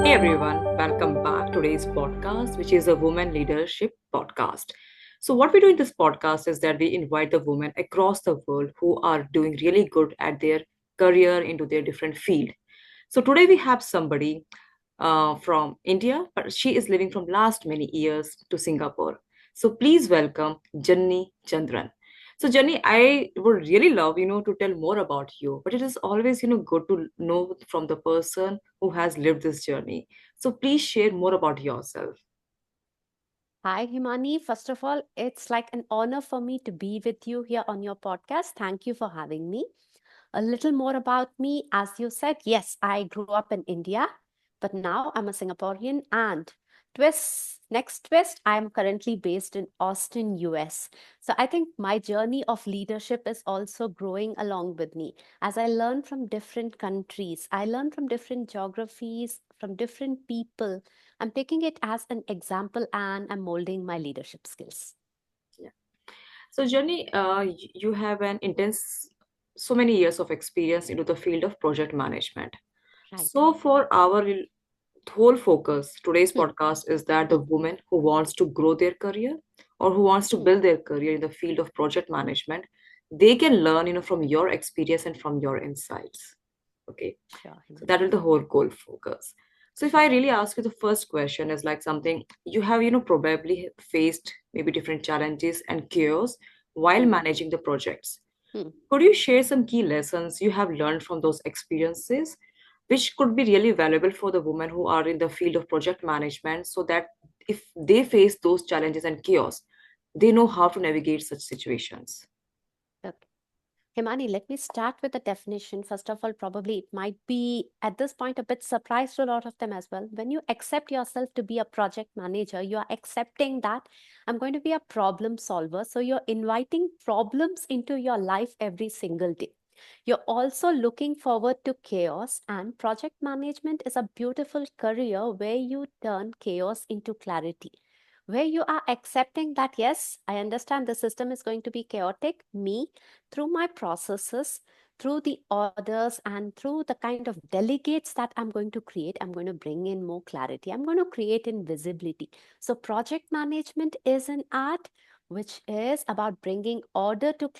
Hey everyone, welcome back to today's podcast, which is a women leadership podcast. So, what we do in this podcast is that we invite the women across the world who are doing really good at their career into their different field. So, today we have somebody from India, but she is living from last many years to Singapore. So, please welcome Janani Chandran. So, Jenny, I would really love, to tell more about you, but it is always, good to know from the person who has lived this journey. So, please share more about yourself. Hi, Himani. First of all, it's like an honor for me to be with you here on your podcast. Thank you for having me. A little more about me. As you said, yes, I grew up in India, but now I'm a Singaporean. And next twist, I'm currently based in Austin, US. So I think my journey of leadership is also growing along with me. As I learn from different countries, I learn from different geographies, from different people. I'm taking it as an example and I'm molding my leadership skills. Yeah. So, Jenny, you have an intense, so many years of experience into the field of project management. Right. So, for our whole focus, today's Hmm, podcast is that the hmm, woman who wants to grow their career or who wants to hmm. build their career in the field of project management, they can learn, from your experience and from your insights. Okay. Sure, So Himani. that will the whole goal focus. So if I Sure. really ask you the first question is like something you have, probably faced maybe different challenges and chaos while Hmm, managing the projects. hmm. Could you share some key lessons you have learned from those experiences, which could be really valuable for the women who are in the field of project management so that if they face those challenges and chaos, they know how to navigate such situations? Okay. Himani, let me start with the definition. First of all, probably it might be at this point a bit surprise to a lot of them as well. When you accept yourself to be a project manager, you are accepting that I'm going to be a problem solver. So you're inviting problems into your life every single day. You're also looking forward to chaos, and project management is a beautiful career where you turn chaos into clarity, where you are accepting that, yes, I understand the system is going to be chaotic. Me, through my processes, through the orders, and through the kind of delegates that I'm going to create, I'm going to bring in more clarity. I'm going to create in visibility. So, project management is an art which is about bringing order to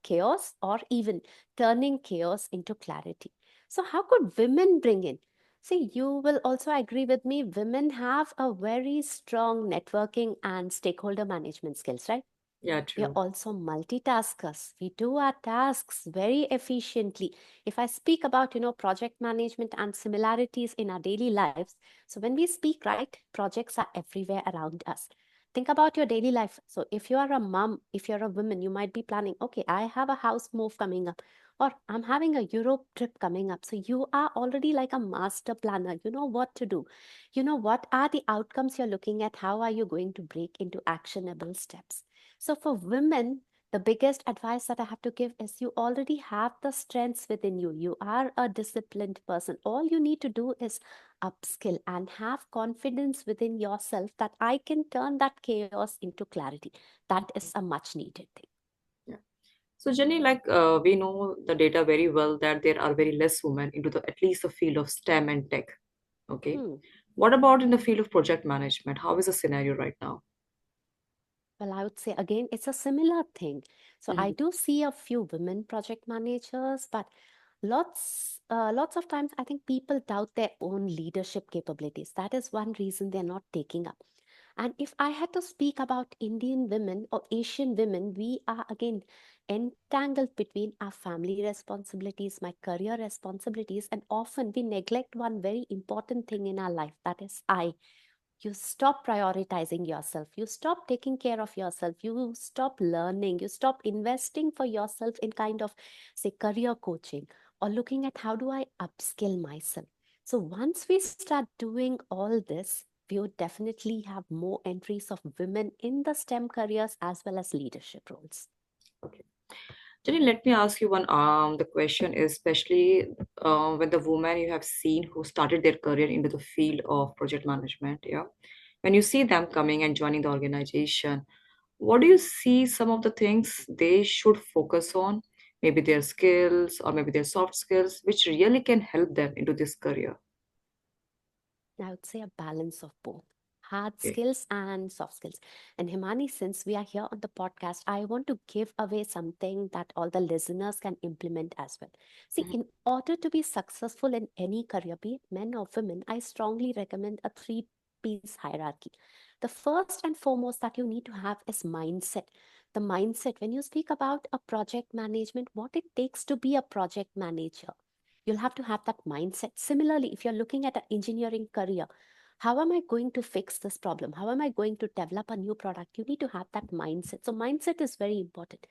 chaos or even turning chaos into clarity. So, how could women bring in? See, you will also agree with me, women have a very strong networking and stakeholder management skills, right? Yeah, We are true. also multitaskers. We do our tasks very efficiently. If I speak about, project management and similarities in our daily lives, so when we speak, right, projects are everywhere around us. Think about your daily life. So if you are a mom, if you're a woman, you might be planning, okay, I have a house move coming up, or I'm having a Europe trip coming up. So you are already like a master planner. You know what to do. You know what are the outcomes you're looking at. How are you going to break into actionable steps? So, for women, the biggest advice that I have to give is you already have the strengths within you. You are a disciplined person. All you need to do is upskill and have confidence within yourself that I can turn that chaos into clarity. That is a much needed thing. Yeah. So, Jenny, like we know the data very well that there are very less women into the at least the field of STEM and tech. Okay. Hmm. What about in the field of project management? How is the scenario right now? Well, I would say again, it's a similar thing. So I Mhm. do see a few women project managers, but lots of times I think people doubt their own leadership capabilities. That is one reason they're not taking up. And if I had to speak about Indian women or Asian women, we are again entangled between our family responsibilities, my career responsibilities, and often we neglect one very important thing in our life, that is I. You stop prioritizing yourself, you stop taking care of yourself, you stop learning, you stop investing for yourself in kind of, say, career coaching or looking at how do I upskill myself. So once we start doing all this, we would definitely have more entries of women in the STEM careers as well as leadership roles. Okay. Jenny, let me ask you one. The question is especially when the woman you have seen who started their career into the field of project management. Yeah, when you see them coming and joining the organization, what do you see some of the things they should focus on? Maybe their skills or maybe their soft skills, which really can help them into this career. I would say a balance of both hard Okay. skills and soft skills. And Himani, since we are here on the podcast, I want to give away something that all the listeners can implement as well. See, Mhm. in order to be successful in any career, be it men or women, I strongly recommend a three-piece hierarchy. The first and foremost that you need to have is mindset. The mindset, when you speak about a project management, what it takes to be a project manager, you'll have to have that mindset. Similarly, if you're looking at an engineering career, how am I going to fix this problem? How am I going to develop a new product? You need to have that mindset. So, mindset is very important.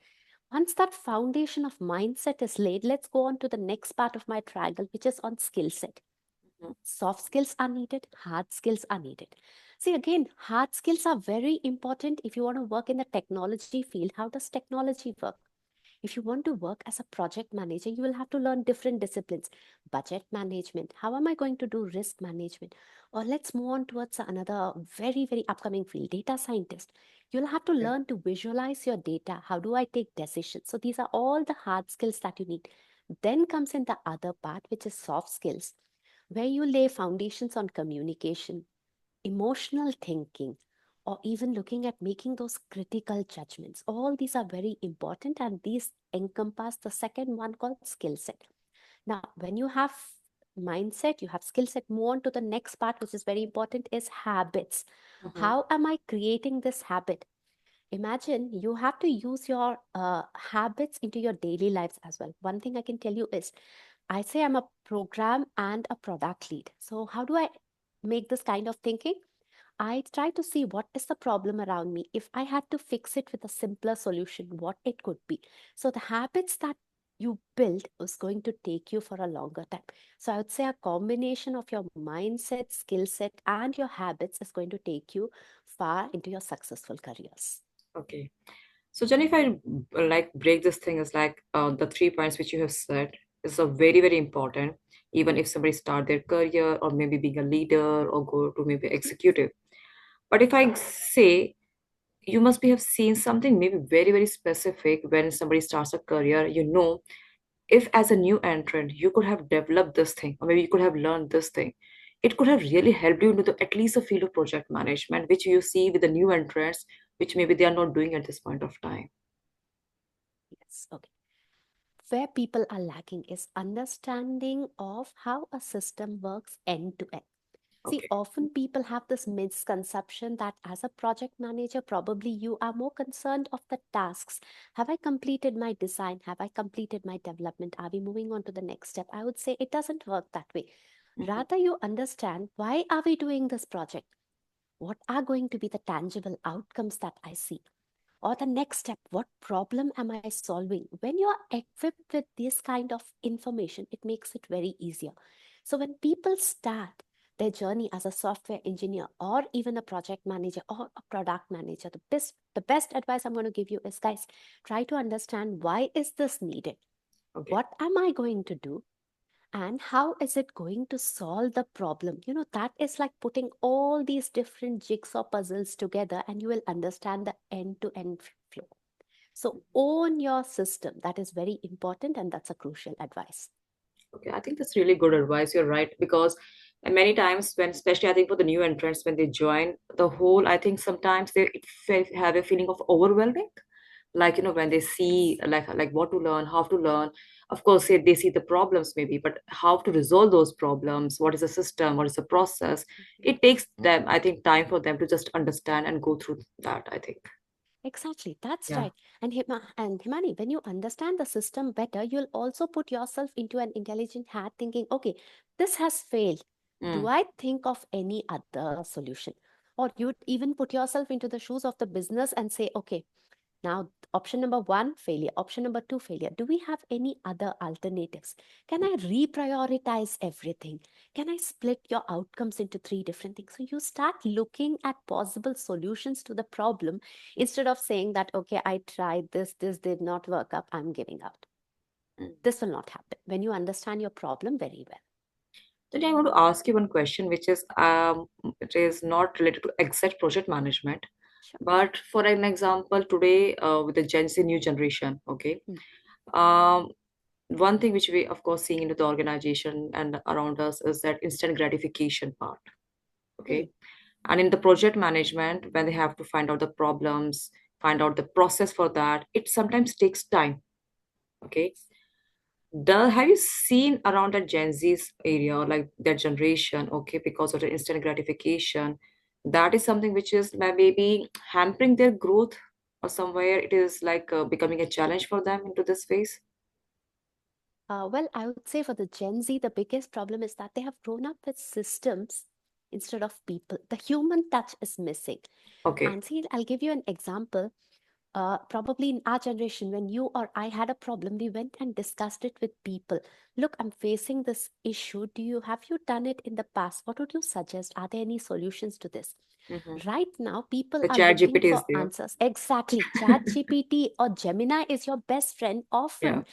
Once that foundation of mindset is laid, let's go on to the next part of my triangle, which is on skill set. Mhm. Soft skills are needed, hard skills are needed. See, again, hard skills are very important if you want to work in the technology field. How does technology work? If you want to work as a project manager, you will have to learn different disciplines. Budget management. How am I going to do risk management? Or let's move on towards another very, very upcoming field, data scientist. You'll have to Okay. learn to visualize your data. How do I take decisions? So these are all the hard skills that you need. Then comes in the other part, which is soft skills, where you lay foundations on communication, emotional thinking, or even looking at making those critical judgments. All these are very important, and these encompass the second one called skill set. Now, when you have mindset, you have skill set, move on to the next part, which is very important, is habits. Mhm. How am I creating this habit? Imagine you have to use your habits into your daily lives as well. One thing I can tell you is I say I'm a program and a product lead. So, how do I make this kind of thinking? I try to see what is the problem around me. If I had to fix it with a simpler solution, what it could be. So the habits that you build is going to take you for a longer time. So I would say a combination of your mindset, skill set, and your habits is going to take you far into your successful careers. Okay. So, Jenny, if I like break this thing as like the 3 points which you have said is a very, very important, even if somebody start their career or maybe being a leader or go to maybe executive. But if I say you must be have seen something maybe very, very specific when somebody starts a career, if as a new entrant you could have developed this thing or maybe you could have learned this thing, it could have really helped you into at least a field of project management which you see with the new entrants which maybe they are not doing at this point of time. Yes. Okay. Where people are lacking is understanding of how a system works end to end. See, Okay. often people have this misconception that as a project manager, probably you are more concerned of the tasks. Have I completed my design? Have I completed my development? Are we moving on to the next step? I would say it doesn't work that way. Mhm. Rather, you understand why are we doing this project? What are going to be the tangible outcomes that I see? Or the next step, what problem am I solving? When you're equipped with this kind of information, it makes it very easier. So when people start their journey as a software engineer or even a project manager or a product manager, the best advice I'm going to give you is, guys, try to understand why is this needed? Okay. What am I going to do? And how is it going to solve the problem? That is like putting all these different jigsaw puzzles together, and you will understand the end to end flow. So own your system. That is very important, and that's a crucial advice. Okay, I think that's really good advice. You're right because many times when, especially I think for the new entrants when they join the whole, I think sometimes they have a feeling of overwhelming. Like when they see like what to learn, how to learn. Of course, they see the problems maybe, but how to resolve those problems? What is the system? What is the process? Mhm. It takes them, I think, time for them to just understand and go through that. I think. Exactly, that's Yeah. right. And Himani, when you understand the system better, you'll also put yourself into an intelligent hat thinking, okay, this has failed. Do Mm. I think of any other solution? Or you'd even put yourself into the shoes of the business and say, okay, now, option number one, failure. Option number two, failure. Do we have any other alternatives? Can I reprioritize everything? Can I split your outcomes into three different things? So you start looking at possible solutions to the problem instead of saying that, okay, I tried this did not work up, I'm giving out. Mm. This will not happen when you understand your problem very well. Then I want to ask you one question, which is it is not related to exact project management, Sure. but for an example, today with the Gen Z new generation, okay, Hmm. um, one thing which we of course seeing into the organization and around us is that instant gratification part. Okay. And in the project management, when they have to find out the problems, find out the process for that, it sometimes takes time. Okay. Have you seen around that Gen Z's area, or like that generation, okay, because of the instant gratification, that is something which is maybe hampering their growth, or somewhere it is like becoming a challenge for them into this phase? Well, I would say for the Gen Z, the biggest problem is that they have grown up with systems instead of people. The human touch is missing. Okay. And see, I'll give you an example. Probably in our generation, when you or I had a problem, we went and discussed it with people. Look, I'm facing this issue. Have you done it in the past? What would you suggest? Are there any solutions to this? Hmm. Right now, people The are chat looking GPT is for there. answers. Exactly. Chat GPT or Gemini is your best friend. Yeah. Often,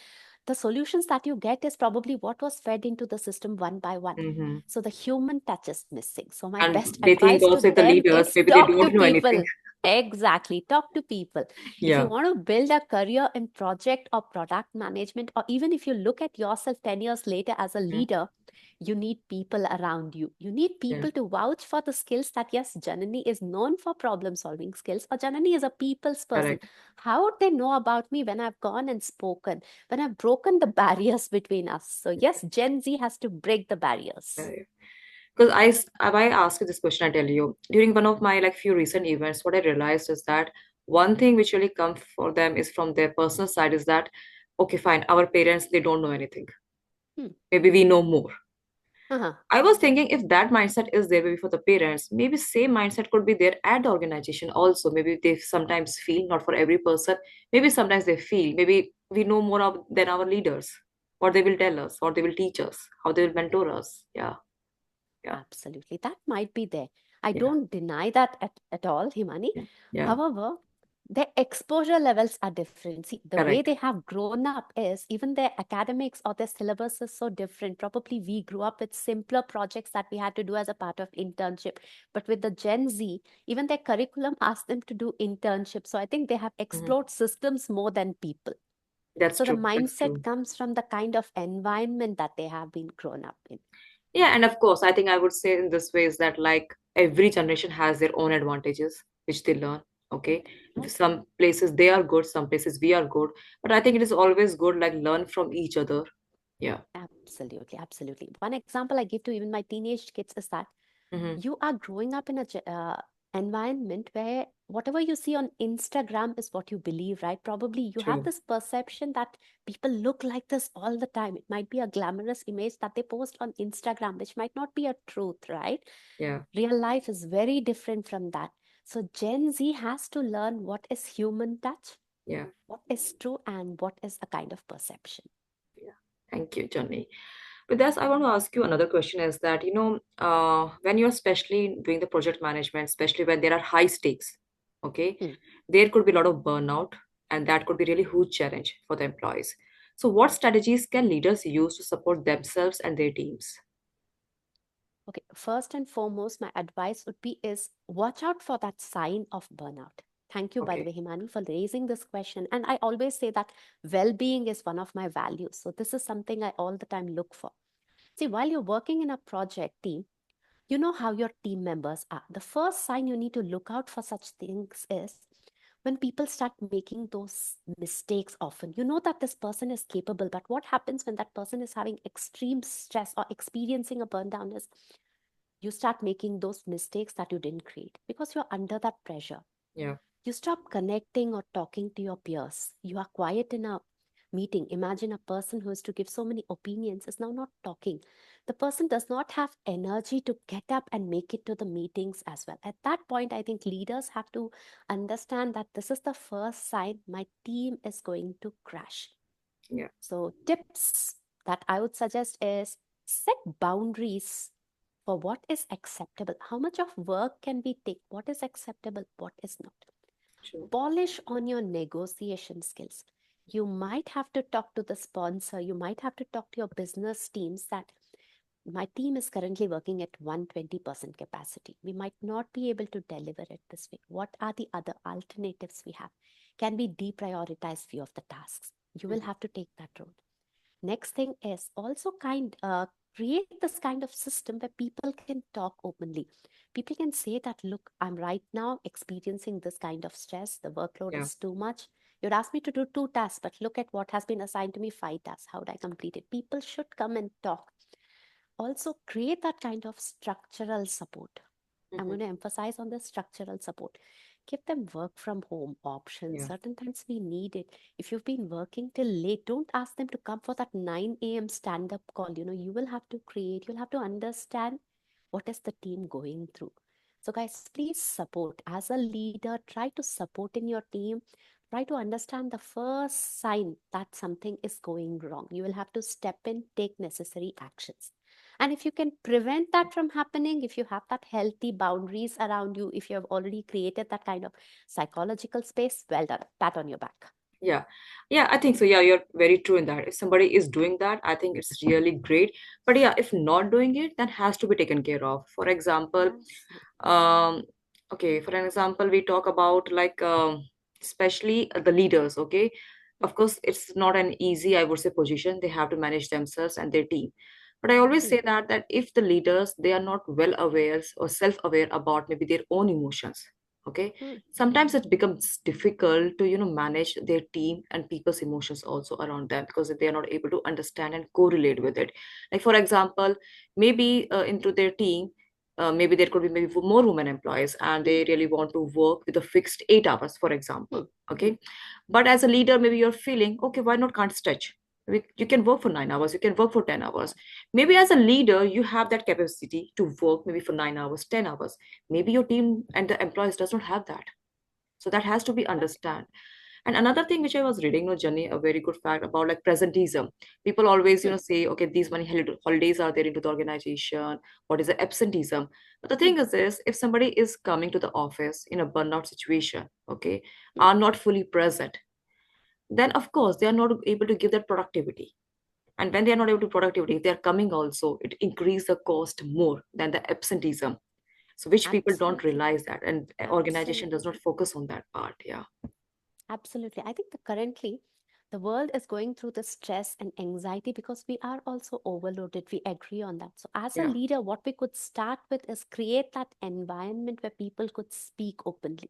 the solutions that you get is probably what was fed into the system one by one. Hmm. So the human touch is missing. So my And best they think advice to also the them leaders, is maybe they talk to don't know anything. people. Exactly. Talk to people. If you Yeah. want to build a career in project or product management, or even if you look at yourself 10 years later as a Mm. leader, you need people around you. You need Yeah. people to vouch for the skills that, yes, Janani is known for problem solving skills, or Janani is a people's person. Correct. How would they know about me when I've gone and spoken, when I've broken the barriers between us? So, yes, Gen Z has to break the barriers. Yeah. Because I ask you this question, I tell you, during one of my like few recent events, what I realized is that one thing which really comes for them is from their personal side is that, okay, fine, our parents, they don't know anything. Hmm. Maybe we know more. Uh-huh. I was thinking if that mindset is there maybe for the parents, maybe same mindset could be there at the organization also. Maybe they sometimes feel, not for every person, maybe sometimes they feel, maybe we know more than our leaders, what they will tell us, what they will teach us, how they will mentor us. Yeah, yeah, Absolutely. That might be there. I yeah, don't deny that at all, Himani. yeah, yeah, However, their exposure levels are different. See, the way they correct. have grown up is even their academics or their syllabus is so different. Probably we grew up with simpler projects that we had to do as a part of internship. But with the Gen Z, even their curriculum asks them to do internships. So I think they have Mhm. explored systems more than people. That's So the true. That's mindset true. comes from the kind of environment that they have been grown up in. Yeah, and of course, I think I would say in this way is that like every generation has their own advantages which they learn. Okay, Right? some places they are good, some places we are good, but I think it is always good like learn from each other. Yeah. Absolutely, absolutely. One example I give to even my teenage kids is that Hmm. you are growing up in a environment where whatever you see on Instagram is what you believe, right? Probably you have True. this perception that people look like this all the time. It might be a glamorous image that they post on Instagram, which might not be a truth, right? Yeah. Real life is very different from that. So Gen Z has to learn what is human touch, Yeah. what is true, and what is a kind of perception. Yeah. Thank you, Johnny. With this, I want to ask you another question is that, when you're especially doing the project management, especially when there are high stakes, okay, Hmm. there could be a lot of burnout, and that could be really huge challenge for the employees. So, what strategies can leaders use to support themselves and their teams? Okay, first and foremost, my advice would be is watch out for that sign of burnout. Thank you, by the Okay. way, Himani, for raising this question. And I always say that well-being is one of my values. So this is something I all the time look for. See, while you're working in a project team, you know how your team members are. The first sign you need to look out for such things is when people start making those mistakes often. You know that this person is capable, but what happens when that person is having extreme stress or experiencing a burndown is you start making those mistakes that you didn't create because you're under that pressure. Yeah. You stop connecting or talking to your peers. You are quiet in a meeting. Imagine a person who is to give so many opinions is now not talking. The person does not have energy to get up and make it to the meetings as well. At that point, I think leaders have to understand that this is the first sign my team is going to crash. Yeah. So, tips that I would suggest is set boundaries for what is acceptable. How much of work can we take? What is acceptable? What is not? True. Polish on your negotiation skills. You might have to talk to the sponsor. You might have to talk to your business teams that my team is currently working at 120% capacity. We might not be able to deliver it this way. What are the other alternatives we have? Can we deprioritize few of the tasks? You will Mhm. have to take that road. Next thing is also Create this kind of system where people can talk openly. People can say that, look, I'm right now experiencing this kind of stress. The workload Yeah. is too much. You'd asked me to do 2 tasks, but look at what has been assigned to me, 5 tasks. How would I complete it? People should come and talk. Also, create that kind of structural support. I'm Hmm. going to emphasize on the structural support. Give them work from home options. Yeah. Certain times we need it. If you've been working till late, don't ask them to come for that 9 a.m. stand up call. You will have to create, you'll have to understand what is the team going through. So, guys, please support. As a leader, try to support in your team. Try to understand the first sign that something is going wrong. You will have to step in, take necessary actions. And if you can prevent that from happening, if you have that healthy boundaries around you, if you have already created that kind of psychological space, well done. Pat on your back. Yeah, yeah, I think so. Yeah, you're very true in that. If somebody is doing that, I think it's really great. But yeah, if not doing it, then has to be taken care of. For example, Absolutely. um, okay, for an example, we talk about like especially the leaders. Okay, Hmm, of course, it's not an easy, I would say, position. They have to manage themselves and their team. But I always hmm, say that if the leaders they are not well aware or self-aware about maybe their own emotions, okay, hmm, sometimes it becomes difficult to manage their team and people's emotions also around them because they are not able to understand and correlate with it. Like for example, maybe into their team, maybe there could be maybe more women employees and hmm, they really want to work with a fixed 8 hours, for example. hmm, hmm. Okay, but as a leader maybe you're feeling okay, why not can't stretch. You can work for 9 hours, you can work for 10 hours. Maybe as a leader you have that capacity to work maybe for 9 hours, 10 hours. Maybe your team and the employees does not have that, so that has to be Correct. understand. And another thing which I was reading, no, Jenny, a very good fact about like presentism. People always, Hmm, say, okay, these many holidays are there into the organization. What is the absenteeism? But the hmm, thing is this: if somebody is coming to the office in a burnout situation, okay, hmm. are not fully present, then of course they are not able to give that productivity. And when they are not able to productivity, if they are coming also, it increase the cost more than the absenteeism. So which people don't Absolutely. realize that, and organization does not Absolutely. focus on that part. Yeah. Absolutely. I think that currently the world is going through the stress and anxiety because we are also overloaded. We agree on that. So, as a Yeah. leader, what we could start with is create that environment where people could speak openly.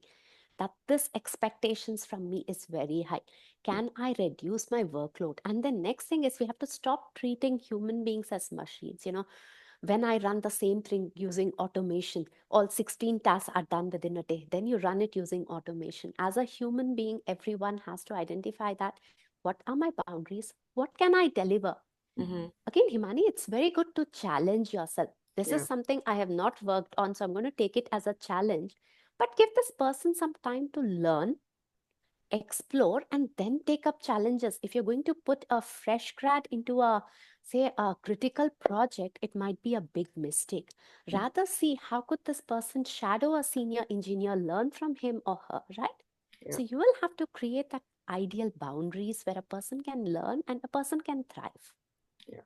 That this expectations from me is very high. Can I reduce my workload? And the next thing is we have to stop treating human beings as machines. When I run the same thing using automation, all 16 tasks are done within a day. Then you run it using automation. As a human being, everyone has to identify that what are my boundaries? What can I deliver? Mm-hmm. Again, Himani, it's very good to challenge yourself. This is Yeah. something I have not worked on, so I'm going to take it as a challenge. But give this person some time to learn, explore, and then take up challenges. If you're going to put a fresh grad into a, say, a critical project, it might be a big mistake. Mm. Rather see how could this person shadow a senior engineer, learn from him or her, right? Yeah. So you will have to create that ideal boundaries where a person can learn and a person can thrive. Yeah.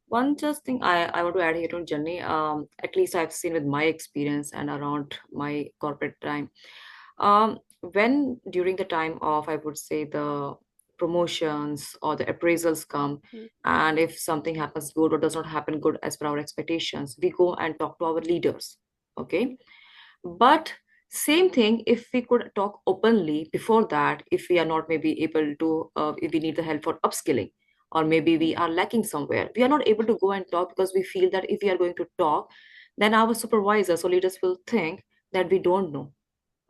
One just thing I want to add here to Jenny, at least I've seen with my experience and around my corporate time. When during the time of, I would say, the promotions or the appraisals come, Mm, and if something happens good or does not happen good as per our expectations, we go and talk to our leaders. Okay. mm, But same thing, if we could talk openly before that, if we are not maybe able to, if we need the help for upskilling, or maybe mm, we are lacking somewhere, we are not able to go and talk because we feel that if we are going to talk, then our supervisors or leaders will think that we don't know.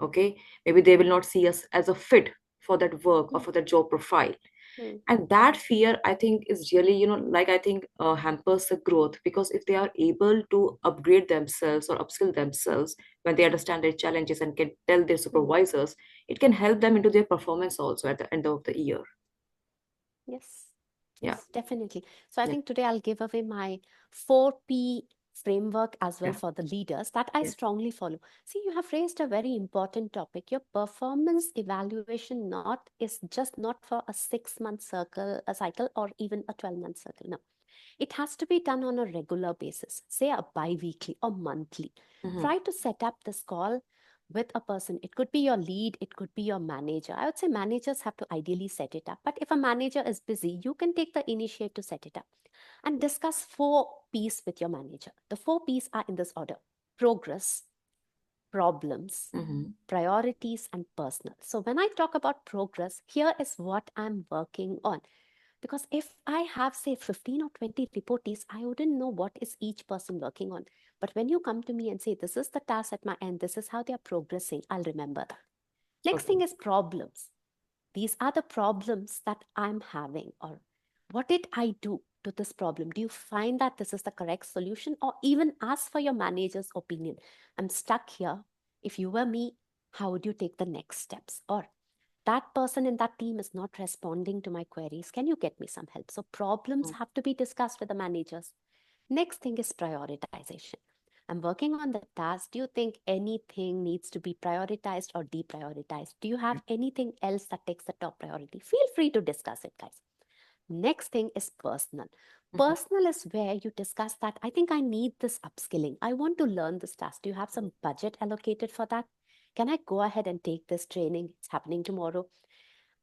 Okay, maybe they will not see us as a fit for that work or mm, for that job profile. mm, And that fear, I think, is really, like, I think, hampers the growth, because if they are able to upgrade themselves or upskill themselves when they understand their challenges and can tell their mm. supervisors, it can help them into their performance also at the end of the year. Yes, Yeah. yes, definitely. So I Yeah. think today I'll give away my 4P framework as well Yeah. for the leaders that I Yeah. strongly follow. See, you have raised a very important topic. Your performance evaluation not is just not for a 6 month circle, a cycle, or even a 12-month circle. No, it has to be done on a regular basis, say a bi-weekly or monthly. Hmm. Try to set up this call. with a person. It could be your lead, it could be your manager. I would say managers have to ideally set it up. But if a manager is busy, you can take the initiative to set it up and discuss 4 P's with your manager. The 4 P's are in this order: progress, problems, Mm-hmm. priorities, and personal. So when I talk about progress, here is what I'm working on. Because if I have, say, 15 or 20 reportees, I wouldn't know what is each person working on. But when you come to me and say, this is the task at my end, this is how they are progressing, I'll remember that. Next Okay. thing is problems. These are the problems that I'm having, or what did I do to this problem? Do you find that this is the correct solution, or even ask for your manager's opinion? I'm stuck here. If you were me, how would you take the next steps? Or that person in that team is not responding to my queries. Can you get me some help? So problems Mm. have to be discussed with the managers. Next thing is prioritization. I'm working on the task. Do you think anything needs to be prioritized or deprioritized? Do you have anything else that takes the top priority? Feel free to discuss it, guys. Next thing is personal. Mhm. Personal is where you discuss that I think I need this upskilling. I want to learn this task. Do you have some budget allocated for that? Can I go ahead and take this training? It's happening tomorrow.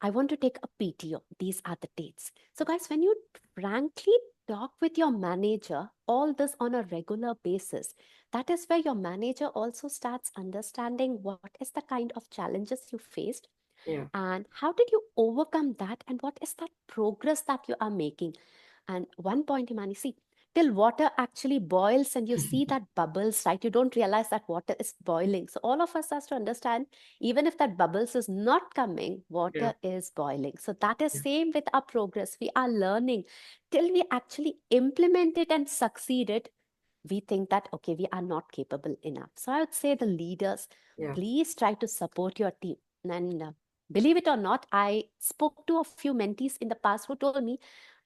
I want to take a PTO. These are the dates. So, guys, when you frankly talk with your manager, all this on a regular basis, that is where your manager also starts understanding what is the kind of challenges you faced Yeah. and how did you overcome that, and what is that progress that you are making. And one point, Imani, see, till water actually boils and you see that bubbles, right? You don't realize that water is boiling. So all of us has to understand, even if that bubbles is not coming, Yeah. water is boiling. So that is Yeah. same with our progress. We are learning till we actually implement it and succeed it. We think that, okay, we are not capable enough. So I would say the leaders, Yeah. please try to support your team. And believe it or not, I spoke to a few mentees in the past who told me,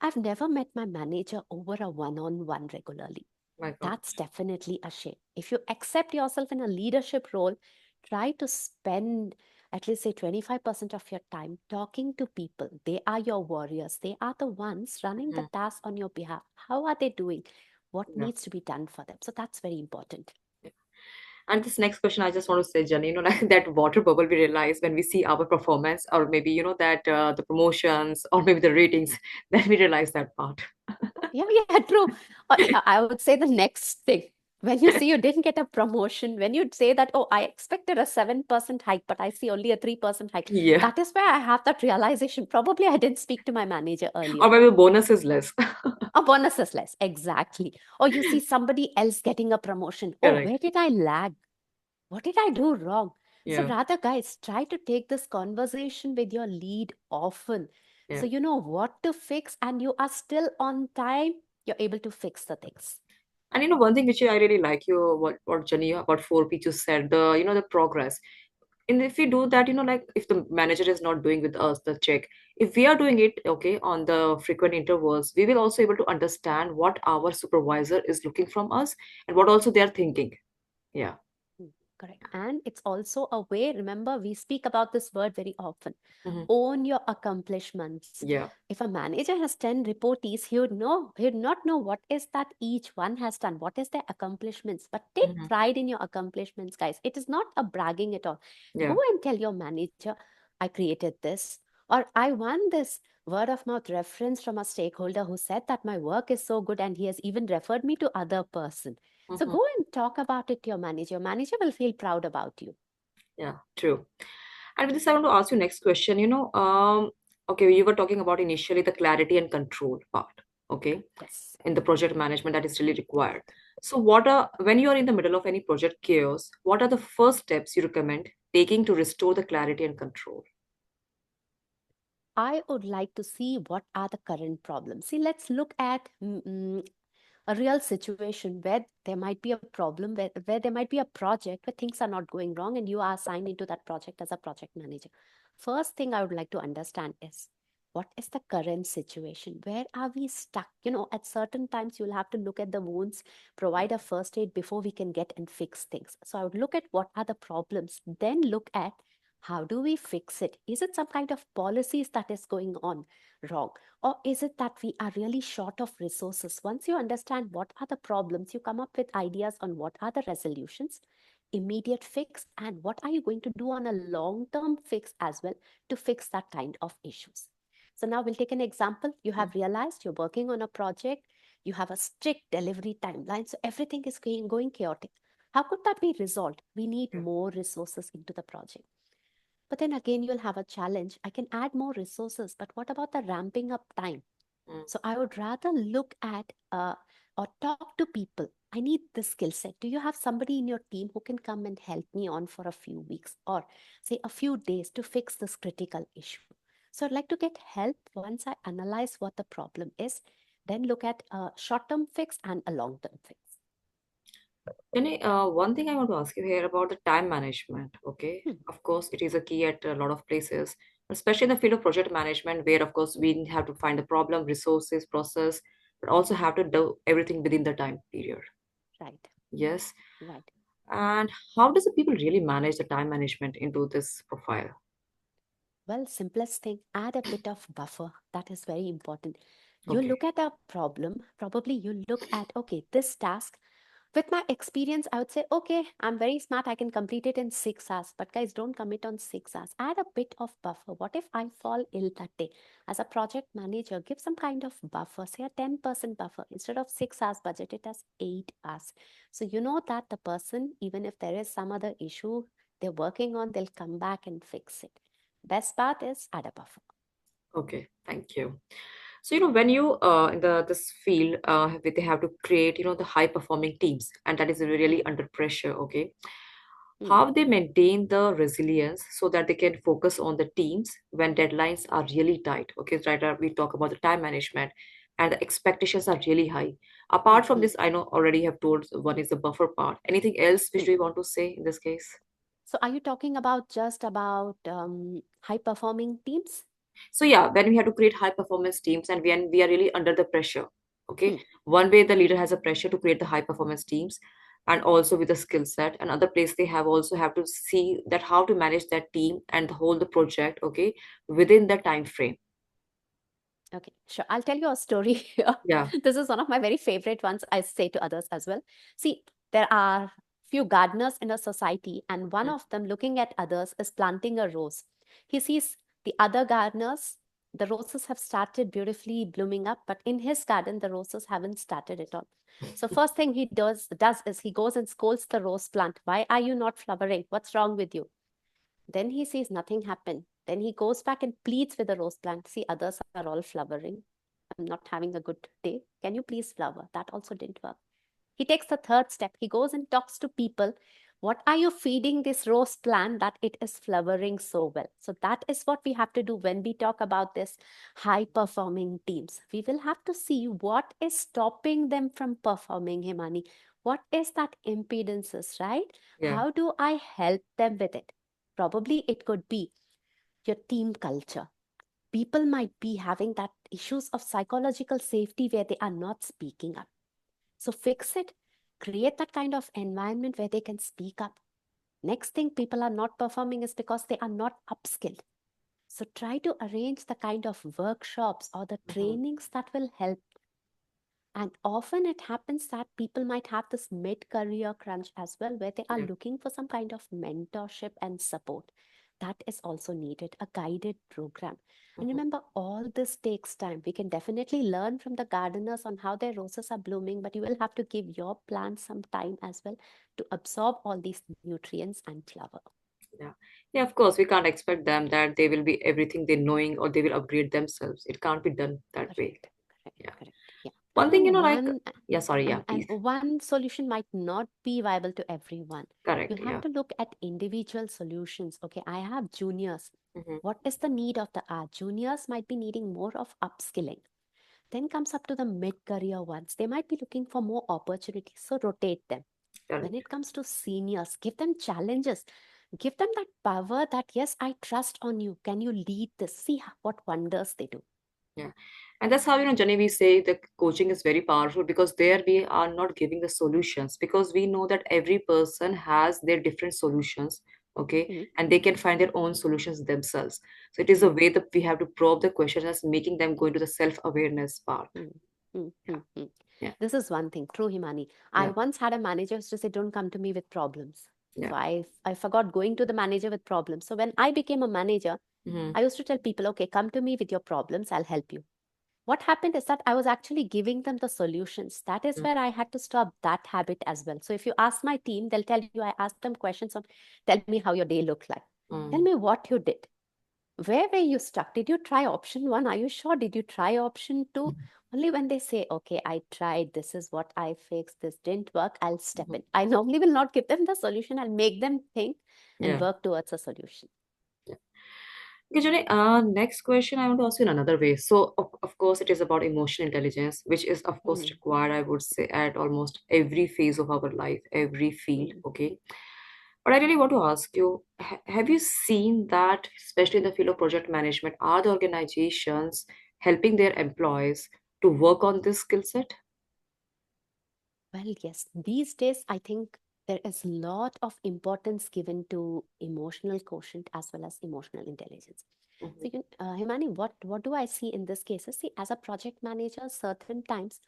I've never met my manager over a one-on-one regularly. My God. That's definitely a shame. If you accept yourself in a leadership role, try to spend at least say 25% of your time talking to people. They are your warriors. They are the ones running the Mhm. task on your behalf. How are they doing? What Yeah. needs to be done for them? So that's very important. Yeah. And this next question, I just want to say, Jenny, like that water bubble we realize when we see our performance, or maybe, that the promotions, or maybe the ratings, then we realize that part. Yeah, yeah, true. I would say the next thing. When you see you didn't get a promotion, when you say that, oh, I expected a 7% hike, but I see only a 3% hike, Yeah. that is where I have that realization. Probably I didn't speak to my manager Or earlier. maybe the bonus is less. A bonus is less, exactly. Or you see somebody else getting a promotion. Oh, where Correct. did I lag? What did I do wrong? So Yeah. rather, guys, try to take this conversation with your lead often. Yeah. So you know what to fix and you are still on time. You're able to fix the things. And one thing which I really like you, what Jenny about 4P you said, the progress. And if we do that, like if the manager is not doing with us the check, if we are doing it, okay, on the frequent intervals, we will also able to understand what our supervisor is looking from us and what also they are thinking. Yeah. Mm, correct. And it's also a way, remember, we speak about this word very often. Hmm. Own your accomplishments. Yeah. If a manager has 10 reportees, he would not know what is that each one has done, what is their accomplishments. But take Hmm. pride in your accomplishments, guys. It is not a bragging at all. Go Yeah. and tell your manager, I created this, or I won this word of mouth reference from a stakeholder who said that my work is so good and he has even referred me to other person. So Hmm. go and talk about it to your manager. Your manager will feel proud about you. Yeah. True. And with this, I want to ask you next question. Okay, you were talking about initially the clarity and control part. Okay, Yes. in the project management that is really required. So, what are when you are in the middle of any project chaos? What are the first steps you recommend taking to restore the clarity and control? I would like to see what are the current problems. See, let's look at a real situation where there might be a problem, where there might be a project where things are not going wrong and you are assigned into that project as a project manager. First thing I would like to understand is what is the current situation? Where are we stuck? At certain times you'll have to look at the wounds, provide a first aid before we can get and fix things. So I would look at what are the problems, then look at how do we fix it? Is it some kind of policies that is going on wrong? Or is it that we are really short of resources? Once you understand what are the problems, you come up with ideas on what are the resolutions. immediate fix, and what are you going to do on a long term fix as well to fix that kind of issues. So now we'll take an example. You Mm, have realized you're working on a project, you have a strict delivery timeline, so everything is going chaotic. How could that be resolved? We need yeah. more resources into the project. But then again, you'll have a challenge. I can add more resources, but what about the ramping up time? Mm, So I would rather look at or talk to people. I need this skill set. Do you have somebody in your team who can come and help me on for a few weeks or say a few days to fix this critical issue? So I'd like to get help once I analyze what the problem is, then look at a short-term fix and a long-term fix. Jenny, one thing I want to ask you here about the time management. Okay, Hmm. of course, it is a key at a lot of places, especially in the field of project management, where of course we have to find the problem, resources, process, but also have to do everything within the time period. Right, Yes. right. And how does the people really manage the time management into this profile? Well, simplest thing, add a bit of buffer. That is very important. You Okay. look at a problem, probably you look at, okay, this task. With my experience, I would say, okay, I'm very smart. I can complete it in 6 hours. But guys, don't commit on 6 hours. Add a bit of buffer. What if I fall ill that day? As a project manager, give some kind of buffer, say a 10% buffer. Instead of 6 hours, budget it as 8 hours. So you know that the person, even if there is some other issue they're working on, they'll come back and fix it. Best part is add a buffer. Okay. Thank you. So, when you in the this field, they have to create, the high performing teams, and that is Hmm, really under pressure. Okay, hmm, how they maintain the resilience so that they can focus on the teams when deadlines are really tight. Okay, right. We talk about the time management, and the expectations are really high. hmm, Apart from hmm, this, I know already have told one is the buffer part. Anything else which hmm. do you want to say in this case? So are you talking about just about high performing teams? So yeah, when we have to create high performance teams and when we are really under the pressure, okay, Hmm. one way the leader has a pressure to create the high performance teams and also with a skill set. Another place they have also have to see that how to manage that team and the whole the project, okay, within the time frame. Okay, sure. I'll tell you a story here. Yeah. This is one of my very favorite ones. I say to others as well. See, there are few gardeners in a society, and one Mm. of them looking at others is planting a rose. He sees the other gardeners, the roses have started beautifully blooming up, but in his garden, the roses haven't started at all. So first thing he does is he goes and scolds the rose plant. Why are you not flowering? What's wrong with you? Then he sees nothing happen. Then he goes back and pleads with the rose plant. See, others are all flowering. I'm not having a good day. Can you please flower? That also didn't work. He takes the third step. He goes and talks to people. What are you feeding this rose plant that it is flowering so well? So that is what we have to do when we talk about this high performing teams. We will have to see what is stopping them from performing, Himani. What is that impedances, right? Yeah. How do I help them with it? Probably it could be your team culture. People might be having that issues of psychological safety where they are not speaking up. So fix it, create that kind of environment where they can speak up. Next thing, people are not performing is because they are not upskilled. So try to arrange the kind of workshops or the Mhm. trainings that will help. And often it happens that people might have this mid career crunch as well, where they are Yeah. looking for some kind of mentorship and support. That is also needed, a guided program. And Mhm. remember, all this takes time. We can definitely learn from the gardeners on how their roses are blooming, but you will have to give your plants some time as well to absorb all these nutrients and flower. Yeah. Yeah, of course, we can't expect them that they will be everything they knowing or they will upgrade themselves. It can't be done that way. Correct, correct, Yeah. correct. Yeah. One thing, like, One yeah, sorry, yeah, and please. one solution might not be viable to everyone. Correct. You'll have Yeah. to look at individual solutions. Okay, I have juniors. Hmm. What is the need of the hour? Juniors might be needing more of upskilling. Then comes up to the mid-career ones. They might be looking for more opportunities, so rotate them. When Correct. it comes to seniors, give them challenges. Give them that power that, yes, I trust on you. Can you lead this? See what wonders they do. Yeah. And that's how, Jenny, we say the coaching is very powerful because there we are not giving the solutions because we know that every person has their different solutions, okay, Hmm, and they can find their own solutions themselves. So it is a hmm. way that we have to probe the question as making them go into the self-awareness part. Mm, mm, Yeah. mm, mm. Yeah. This is one thing, true, Himani. I Yeah. once had a manager who used to say, don't come to me with problems. Yeah. I forgot going to the manager with problems. So when I became a manager, Mm-hmm. I used to tell people, okay, come to me with your problems, I'll help you. What happened is that I was actually giving them the solutions. That is where I had to stop that habit as well. So if you ask my team, they'll tell you, I asked them questions on, tell me how your day looked like. Tell Mm-hmm. me what you did. Where were you stuck? Did you try option one? Are you sure? Did you try option two? Only when they say, okay, I tried, this is what I fixed, this didn't work, I'll step in. I normally will not give them the solution. I'll make them think and Yeah. work towards a solution. Okay, Johnny, next question I want to ask you in another way. So, of course, it is about emotional intelligence, which is, of course, Hmm. required, I would say, at almost every phase of our life, every field. Hmm. Okay. But I really want to ask you, have you seen that, especially in the field of project management, are the organizations helping their employees to work on this skill set? Well, yes, these days I think there is a lot of importance given to emotional quotient as well as emotional intelligence. Mhm. So, Himani, what do I see in this case? See, as a project manager, certain times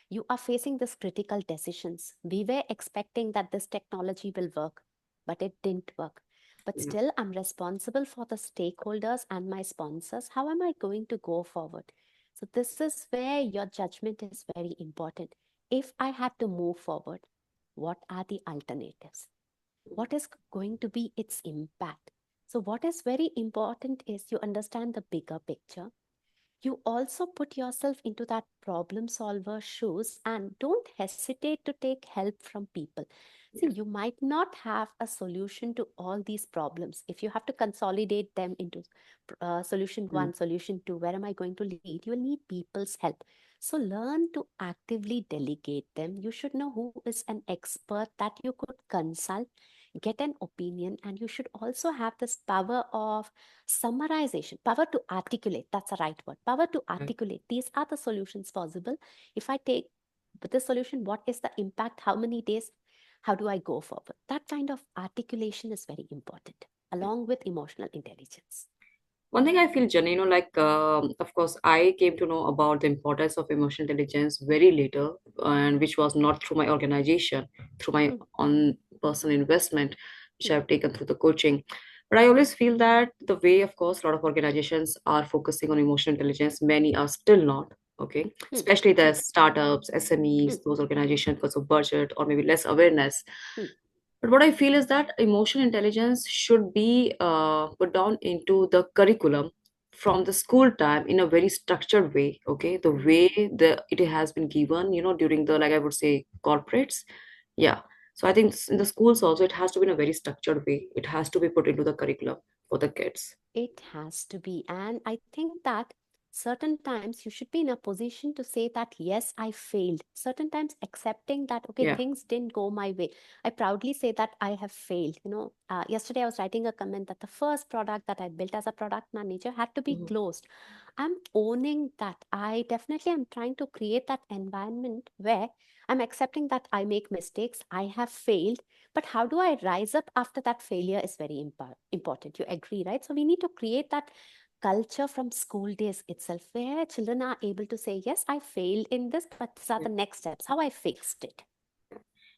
you are facing this critical decisions. We were expecting that this technology will work, but it didn't work. But Yeah. still, I'm responsible for the stakeholders and my sponsors. How am I going to go forward? So, this is where your judgment is very important. If I had to move forward, what are the alternatives? What is going to be its impact? So, what is very important is you understand the bigger picture. You also put yourself into that problem solver shoes and don't hesitate to take help from people. See, Yeah. you might not have a solution to all these problems. If you have to consolidate them into solution Mm. one, solution two, where am I going to lead? You will need people's help. So learn to actively delegate them. You should know who is an expert that you could consult, get an opinion, and you should also have this power of summarization, power to articulate. That's the right word. Power to Right. articulate. These are the solutions possible. If I take this solution, what is the impact? How many days? How do I go forward? That kind of articulation is very important, along with emotional intelligence. One thing I feel, Jenny, of course, I came to know about the importance of emotional intelligence very later, and which was not through my organization, through my Hmm, own personal investment, which hmm, I've taken through the coaching. But I always feel that the way, of course, a lot of organizations are focusing on emotional intelligence, many are still not. Okay, hmm, especially hmm, the startups, hmm, SMEs, those organizations because of budget or maybe less awareness. hmm. But what I feel is that emotional intelligence should be put down into the curriculum from the school time in a very structured way. Okay, the Hmm. way the it has been given, during the, like, I would say, corporates. Yeah. So I think in the schools also it has to be in a very structured way. It has to be put into the curriculum for the kids. It has to be. And I think that certain times you should be in a position to say that, yes, I failed. Certain times accepting that, okay, Yeah. things didn't go my way. I proudly say that I have failed. Yesterday I was writing a comment that the first product that I built as a product manager had to be Mhm. closed. I'm owning that. I definitely am trying to create that environment where I'm accepting that I make mistakes, I have failed, but how do I rise up after that failure is very important. You agree, right? So we need to create that culture from school days itself where children are able to say, yes, I failed in this, but these are the Yeah. next steps, how I fixed it.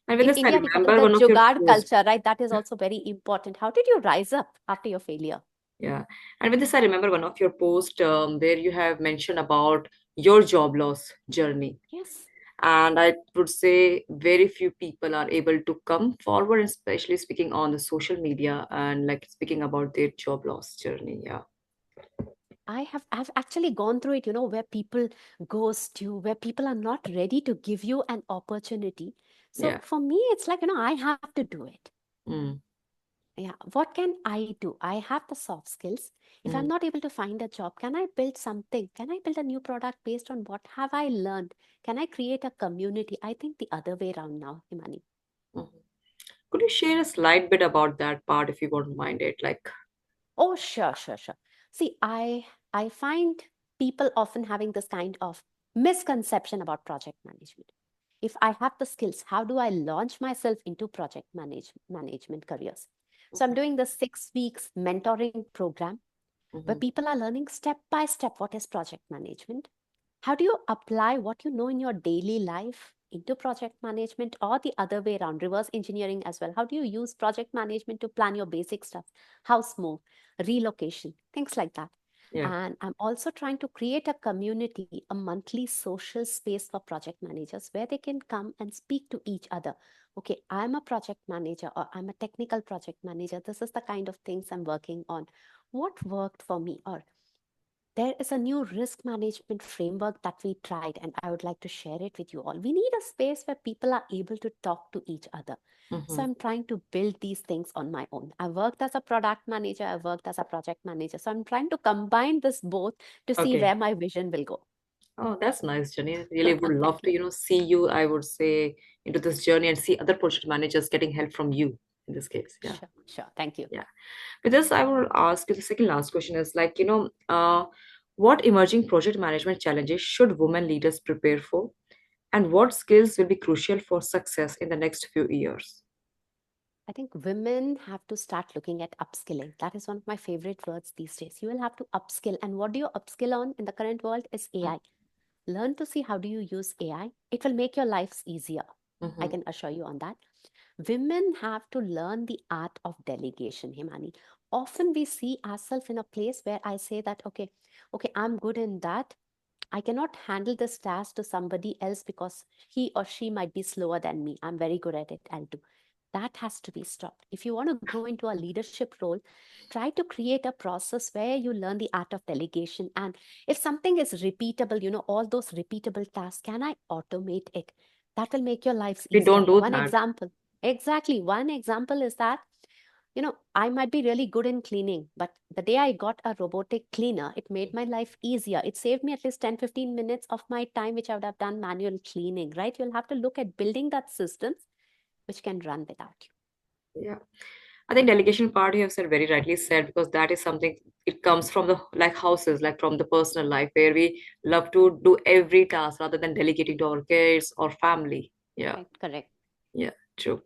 And with In this, I India, we call it remember the one of your jugaad posts. culture, right? That is also very important. How did you rise up after your failure? Yeah. And with this, I remember one of your posts where you have mentioned about your job loss journey. Yes. And I would say very few people are able to come forward, especially speaking on the social media and like speaking about their job loss journey. Yeah. I've actually gone through it, where people ghost you, where people are not ready to give you an opportunity. So Yeah. for me, it's like, I have to do it. Mm. Yeah, what can I do? I have the soft skills. If I'm Mm. not able to find a job, can I build something? Can I build a new product based on what have I learned? Can I create a community? I think the other way around now, Himani. Mm. Could you share a slight bit about that part if you won't mind it? Like, Oh, sure, sure, sure. See, I find people often having this kind of misconception about project management. If I have the skills, how do I launch myself into management careers? So I'm doing the 6 weeks mentoring program where mhm, people are learning step by step what is project management. How do you apply what you know in your daily life into project management, or the other way around, reverse engineering as well. How do you use project management to plan your basic stuff? House move, relocation, things like that. Yeah. And I'm also trying to create a community, a monthly social space for project managers where they can come and speak to each other. Okay, I'm a project manager or I'm a technical project manager. This is the kind of things I'm working on. What worked for me? Or there is a new risk management framework that we tried, and I would like to share it with you all. We need a space where people are able to talk to each other. So Mm-hmm. I'm trying to build these things on my own. I worked as a product manager, I worked as a project manager. So I'm trying to combine this both to see Okay. where my vision will go. Oh, that's nice, Jenny. Really would love Thank to, you. see you, I would say, into this journey and see other project managers getting help from you in this case. Yeah. Sure, sure. Thank you. Yeah. With this, I will ask you the second last question is like, what emerging project management challenges should women leaders prepare for? And what skills will be crucial for success in the next few years? I think women have to start looking at upskilling. That is one of my favorite words these days. You will have to upskill. And what do you upskill on in the current world is AI. Learn to see how do you use AI. It will make your lives easier. I Mm-hmm. can assure you on that. Women have to learn the art of delegation, Himani. Often we see ourselves in a place where I say that, okay, I'm good in that. I cannot handle this task to somebody else because he or she might be slower than me. I'm very good at it. I'll do. That has to be stopped. If you want to grow into a leadership role, try to create a process where you learn the art of delegation. And if something is repeatable, all those repeatable tasks, can I automate it? That will make your lives We easier. don't do One that. example. Exactly. One example is that I might be really good in cleaning, but the day I got a robotic cleaner, it made my life easier. It saved me at least 10-15 minutes of my time, which I would have done manual cleaning, right? You'll have to look at building that systems which can run without you. Yeah. I think delegation part you have said very rightly said because that is something it comes from the like houses, like from the personal life where we love to do every task rather than delegating to our kids or family. Yeah, Right, correct. yeah, true.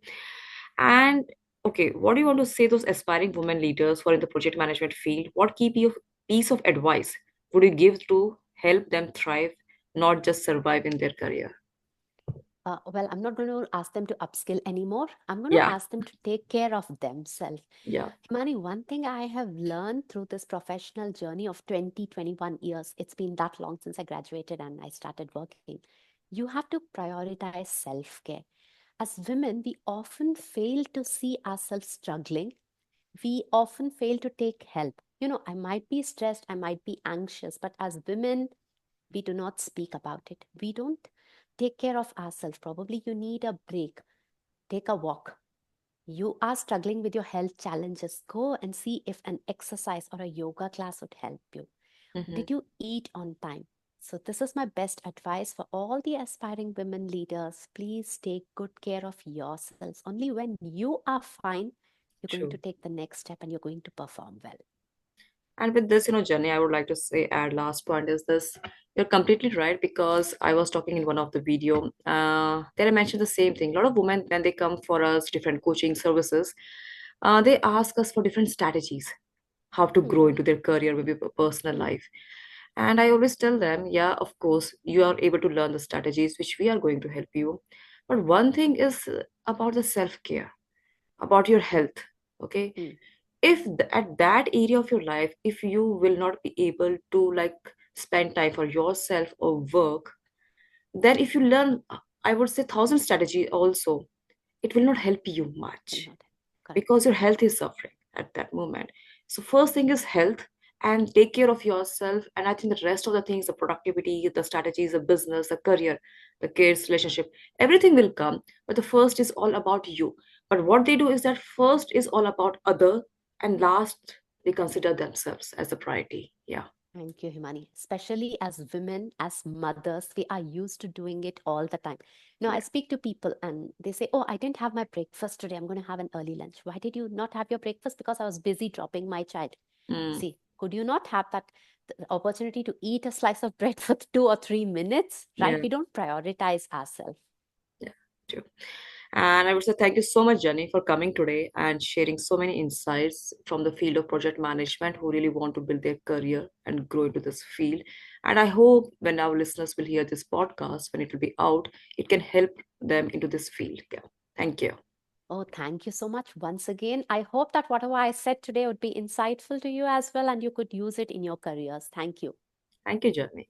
And okay, what do you want to say those aspiring women leaders who are in the project management field? What key piece of advice would you give to help them thrive, not just survive in their career? Well, I'm not going to ask them to upskill anymore. I'm going to Yeah, ask them to take care of themselves. yeah. Himani, one thing I have learned through this professional journey of 20-21 years, it's been that long since I graduated and I started working. You have to prioritize self care. As women, we often fail to see ourselves struggling. We often fail to take help. I might be stressed, I might be anxious, but as women, we do not speak about it. We don't take care of ourselves. Probably you need a break. Take a walk. You are struggling with your health challenges. Go and see if an exercise or a yoga class would help you. Hmm. Did you eat on time? So, this is my best advice for all the aspiring women leaders. Please take good care of yourselves. Only when you are fine, you're going to True. take the next step and you're going to perform well. And with this, Jenny, I would like to say our last point is this. You're completely right because I was talking in one of the video. There I mentioned the same thing. A lot of women, when they come for us, different coaching services, they ask us for different strategies, how to Hmm, grow into their career, maybe personal life. And I always tell them, yeah, of course, you are able to learn the strategies which we are going to help you. But one thing is about the self care, about your health. Okay, hmm, if at that area of your life if you will not be able to like spend time for yourself or work, then if you learn I would say thousand strategy also, it will not help you will much not. Correct. because your health is suffering at that moment. So first thing is health, and take care of yourself, and I think the rest of the things, the productivity, the strategies, the business, the career, the kids relationship, everything will come. But the first is all about you. But what they do is that first is all about other, and last they consider themselves as a priority. Yeah. Thank you, Himani. Especially as women, as mothers, we are used to doing it all the time. I Yeah. speak to people and they say, "Oh, I didn't have my breakfast today. I'm going to have an early lunch." Why did you not have your breakfast? Because I was busy dropping my child. Mm, See, could you not have that opportunity to eat a slice of bread for 2 or 3 minutes, right? yeah. We don't prioritize ourselves. Yeah. True. And I would say thank you so much, Jenny, for coming today and sharing so many insights from the field of project management who really want to build their career and grow into this field. And I hope when our listeners will hear this podcast, when it will be out, it can help them into this field. Yeah. Thank you. Oh, thank you so much once again. I hope that whatever I said today would be insightful to you as well and you could use it in your careers. Thank you. Thank you, Janani.